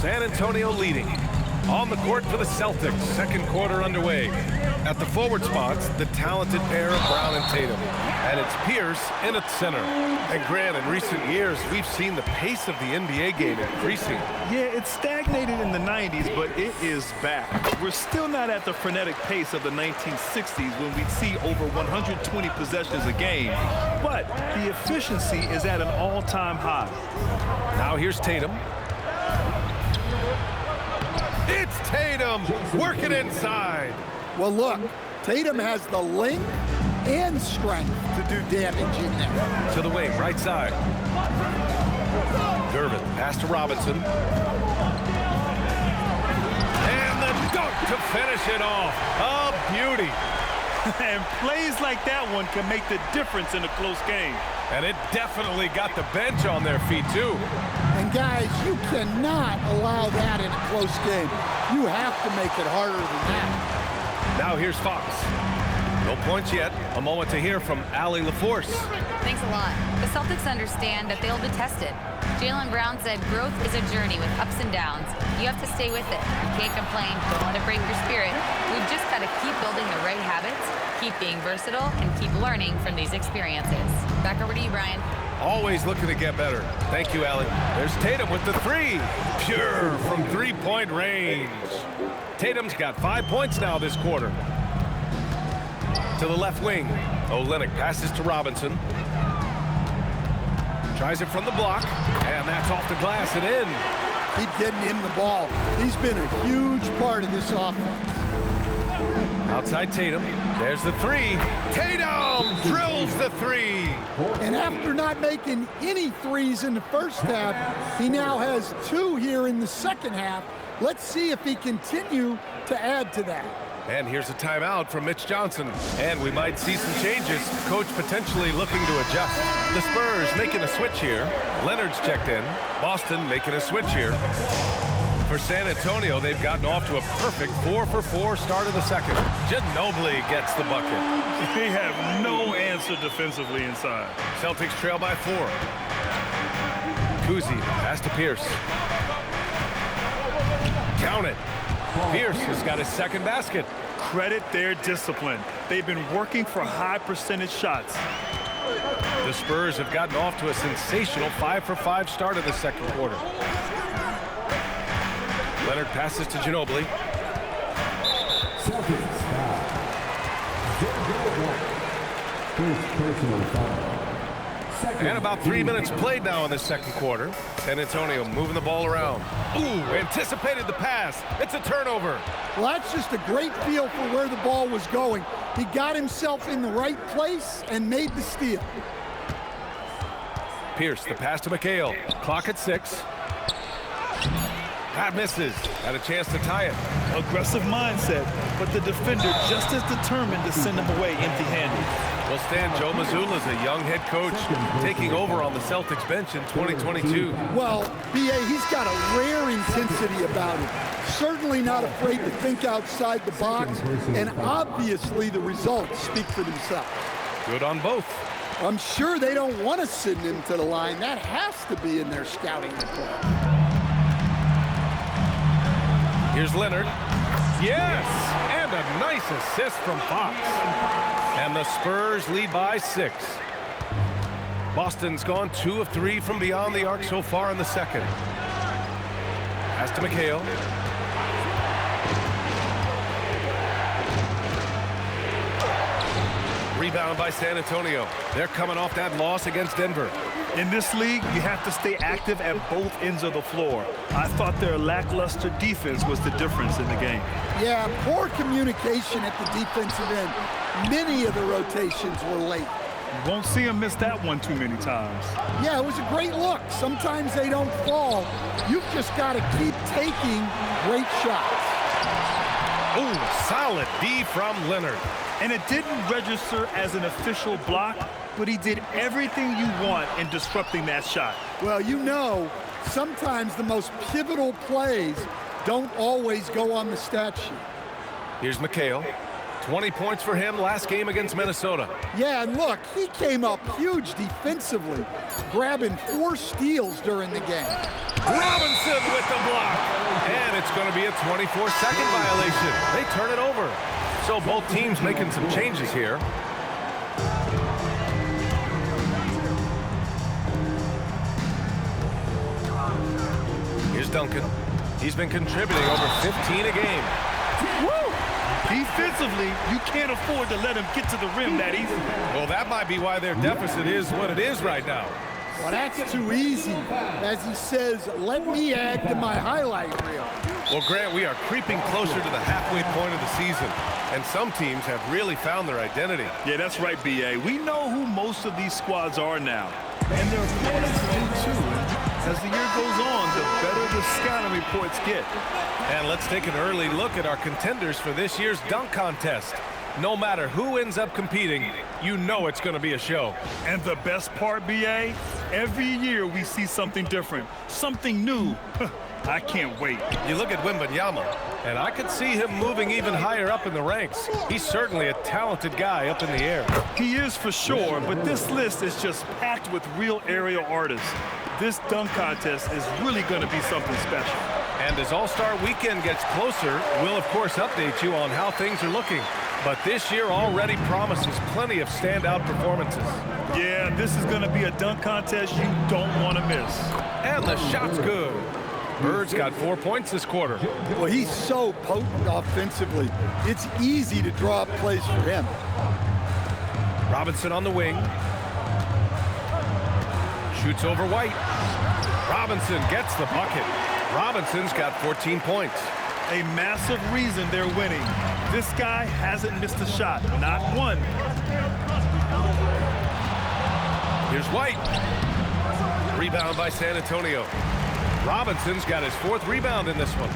San Antonio leading. On the court for the Celtics, second quarter underway. At the forward spots, the talented pair of Brown and Tatum. And it's Pierce in at center. And Grant, in recent years, we've seen the pace of the NBA game increasing. Yeah, it stagnated in the 90s, but it is back. We're still not at the frenetic pace of the 1960s when we'd see over 120 possessions a game. But the efficiency is at an all-time high. Now here's Tatum. It's Tatum working inside. Well, look, Tatum has the length and strength to do damage in there. To the wing, right side. Durbin, pass to Robinson. And the dunk to finish it off. A beauty. And plays like that one can make the difference in a close game. And it definitely got the bench on their feet, too. And, guys, you cannot allow that in a close game. You have to make it harder than that. Now here's Fox. No points yet. A moment to hear from Allie LaForce. Thanks a lot. The Celtics understand that they'll be tested. Jaylen Brown said growth is a journey with ups and downs. You have to stay with it. You can't complain. Don't let it break your spirit. We've just got to keep building the right habits, keep being versatile, and keep learning from these experiences. Back over to you, Brian. Always looking to get better. Thank you, Allie. There's Tatum with the three. Pure from three-point range. Tatum's got 5 points now this quarter. To the left wing. Olynyk passes to Robinson. Tries it from the block. And that's off the glass and in. Keep getting him the ball. He's been a huge part of this offense. Outside Tatum. There's the three. Tatum drills the three. And after not making any threes in the first half, he now has 2 here in the second half. Let's see if he continue to add to that. And here's a timeout from Mitch Johnson. And we might see some changes. Coach potentially looking to adjust. The Spurs making a switch here. Leonard's checked in. Boston making a switch here. For San Antonio, they've gotten off to a perfect 4-for-4 start of the second. Ginobili gets the bucket. They have no answer defensively inside. Celtics trail by 4. Kuzi pass to Pierce. Count it. Pierce has got his second basket. Credit their discipline. They've been working for high percentage shots. The Spurs have gotten off to a sensational 5-for-5 start of the second quarter. Leonard passes to Ginobili. And about 3 minutes played now in the second quarter. San Antonio moving the ball around. Ooh, anticipated the pass. It's a turnover. Well, that's just a great feel for where the ball was going. He got himself in the right place and made the steal. Pierce, the pass to Mchale. Clock at 6. That misses. Had a chance to tie it. Aggressive mindset, but the defender just as determined to send him away empty-handed. Well, Stan, Joe Mazzulla is a young head coach taking over on the Celtics bench in 2022. Well, B.A., he's got a rare intensity about him. Certainly not afraid to think outside the box, and obviously the results speak for themselves. Good on both. I'm sure they don't want to send him to the line. That has to be in their scouting report. Here's Leonard. Yes! And a nice assist from Fox. And the Spurs lead by 6. Boston's gone 2 of 3 from beyond the arc so far in the second. Pass to Mchale. Rebound by San Antonio. They're coming off that loss against Denver. In this league, you have to stay active at both ends of the floor. I thought their lackluster defense was the difference in the game. Yeah, poor communication at the defensive end. Many of the rotations were late. You won't see them miss that one too many times. Yeah, it was a great look. Sometimes they don't fall. You've just got to keep taking great shots. Ooh, solid D from Leonard. And it didn't register as an official block, but he did everything you want in disrupting that shot. Well, you know, sometimes the most pivotal plays don't always go on the stat sheet. Here's Mchale. 20 points for him last game against Minnesota. Yeah, and look, he came up huge defensively, grabbing 4 steals during the game. Robinson with the block. going to be a 24-second violation. They turn it over. So both teams making some changes here. Here's Duncan. He's been contributing over 15 a game. Woo! Defensively, you can't afford to let him get to the rim that easily. Well, that might be why their deficit is what it is right now. Well, that's too easy. As he says, let me add to my highlight reel. Well, Grant, we are creeping closer to the halfway point of the season, and some teams have really found their identity. Yeah, that's right, B.A. We know who most of these squads are now, and their opponents do too. As the year goes on, the better the scouting reports get. And let's take an early look at our contenders for this year's dunk contest. No matter who ends up competing, you know it's going to be a show. And the best part, B.A., every year we see something different, something new. I can't wait. You look at Wembanyama, and I could see him moving even higher up in the ranks. He's certainly a talented guy up in the air. He is for sure, but this list is just packed with real aerial artists. This dunk contest is really going to be something special. And as All-Star Weekend gets closer, we'll of course update you on how things are looking. But this year already promises plenty of standout performances. Yeah, this is going to be a dunk contest you don't want to miss. And the shot's good. Bird's got 4 points this quarter. Well, he's so potent offensively. It's easy to draw up plays for him. Robinson on the wing. Shoots over White. Robinson gets the bucket. Robinson's got 14 points. A massive reason they're winning. This guy hasn't missed a shot, not one. Here's White. Rebound by San Antonio. Robinson's got his 4th rebound in this one.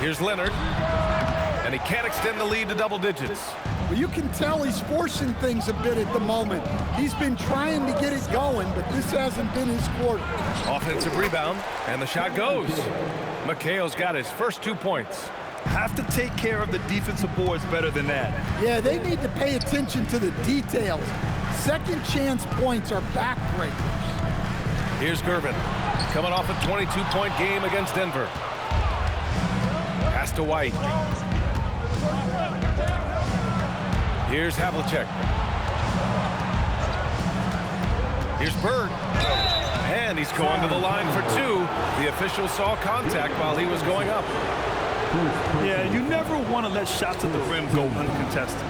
Here's Leonard. And he can't extend the lead to double digits. Well, you can tell he's forcing things a bit at the moment. He's been trying to get it going, but this hasn't been his quarter. Offensive rebound, and the shot goes. Mchale's got his first 2 points. Have to take care of the defensive boards better than that. Yeah, they need to pay attention to the details. Second chance points are backbreakers. Here's Gervin, coming off a 22-point game against Denver. Pass to White. Here's Havlicek. Here's Bird. And he's going to the line for 2. The official saw contact while he was going up. Yeah, you never want to let shots at the rim go uncontested.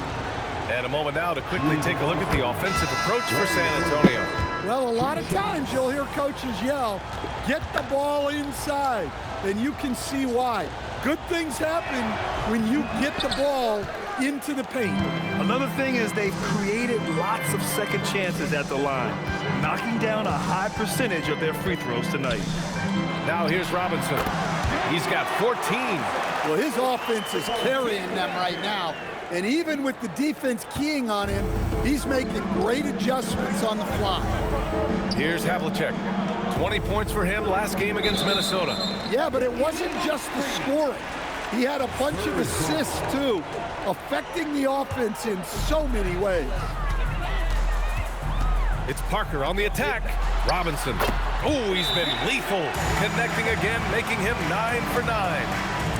And a moment now to quickly take a look at the offensive approach for San Antonio. Well, a lot of times you'll hear coaches yell, get the ball inside, and you can see why. Good things happen when you get the ball into the paint. Another thing is they've created lots of second chances at the line, knocking down a high percentage of their free throws tonight. Now here's Robinson. He's got 14. Well, his offense is carrying them right now. And even with the defense keying on him, he's making great adjustments on the fly. Here's Havlicek. 20 points for him last game against Minnesota. Yeah, but it wasn't just the scoring. He had a bunch of assists, too, affecting the offense in so many ways. It's Parker on the attack. Robinson. Oh, he's been lethal. Connecting again, making him 9 for 9.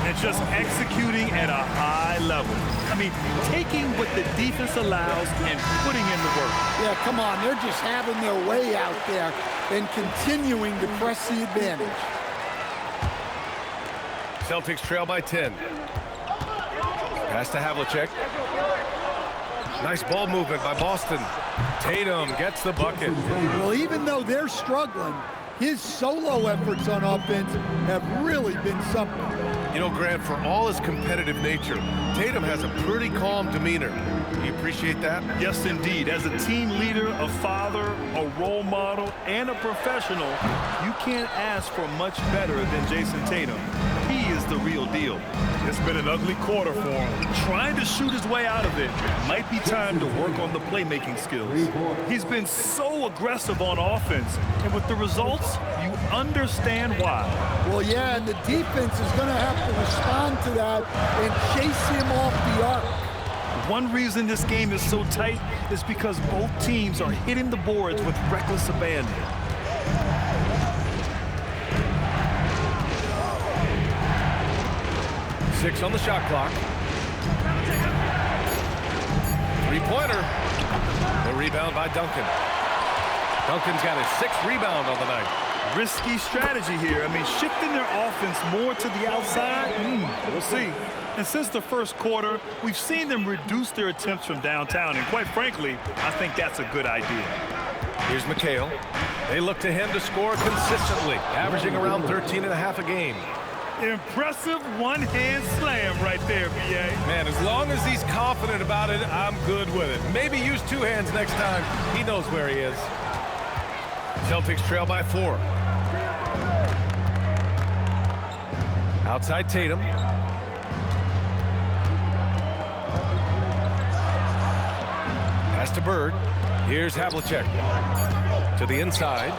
And just executing at a high level. I mean, taking what the defense allows and putting in the work. Yeah, come on. They're just having their way out there and continuing to press the advantage. Celtics trail by 10. Pass to Havlicek. Nice ball movement by Boston. Tatum gets the bucket. Well, even though they're struggling, his solo efforts on offense have really been something. You know, Grant, for all his competitive nature, Tatum has a pretty calm demeanor. Do you appreciate that? Yes, indeed. As a team leader, a father, a role model, and a professional, you can't ask for much better than Jason Tatum. He is the real deal. It's been an ugly quarter for him. Trying to shoot his way out of it. Might be time to work on the playmaking skills. He's been so aggressive on offense, and with the results, you understand why. Well, yeah, and the defense is going to have to respond to that and chase him off the arc. One reason this game is so tight is because both teams are hitting the boards with reckless abandon. 6 on the shot clock. Three-pointer. The rebound by Duncan. Duncan's got his 6th rebound on the night. Risky strategy here. I mean, shifting their offense more to the outside, we'll see. And since the first quarter, we've seen them reduce their attempts from downtown. And quite frankly, I think that's a good idea. Here's Mchale. They look to him to score consistently, averaging around 13.5 a game. Impressive one-hand slam right there, B.A. Man, as long as he's confident about it, I'm good with it. Maybe use 2 hands next time. He knows where he is. Celtics trail by 4. Outside Tatum. Pass to Bird. Here's Havlicek. To the inside.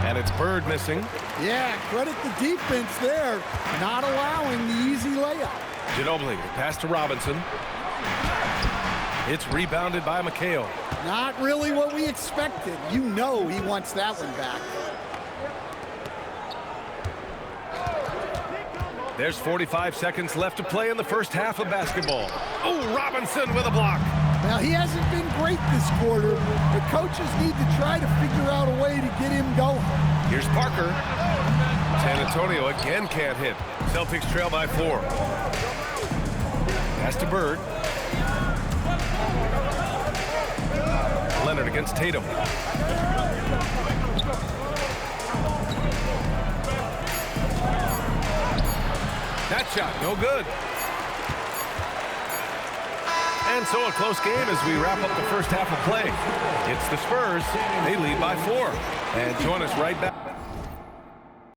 And it's Bird missing. Yeah, credit the defense there, not allowing the easy layup. Ginobili, pass to Robinson. It's rebounded by Mchale. Not really what we expected. You know he wants that one back. There's 45 seconds left to play in the first half of basketball. Oh, Robinson with a block. Now, he hasn't been great this quarter. The coaches need to try to figure out a way to get him going. Here's Parker. San Antonio again can't hit. Celtics trail by 4. Pass to Bird. Leonard against Tatum. That shot, no good. And so a close game as we wrap up the first half of play. It's the Spurs. They lead by 4. And join us right back.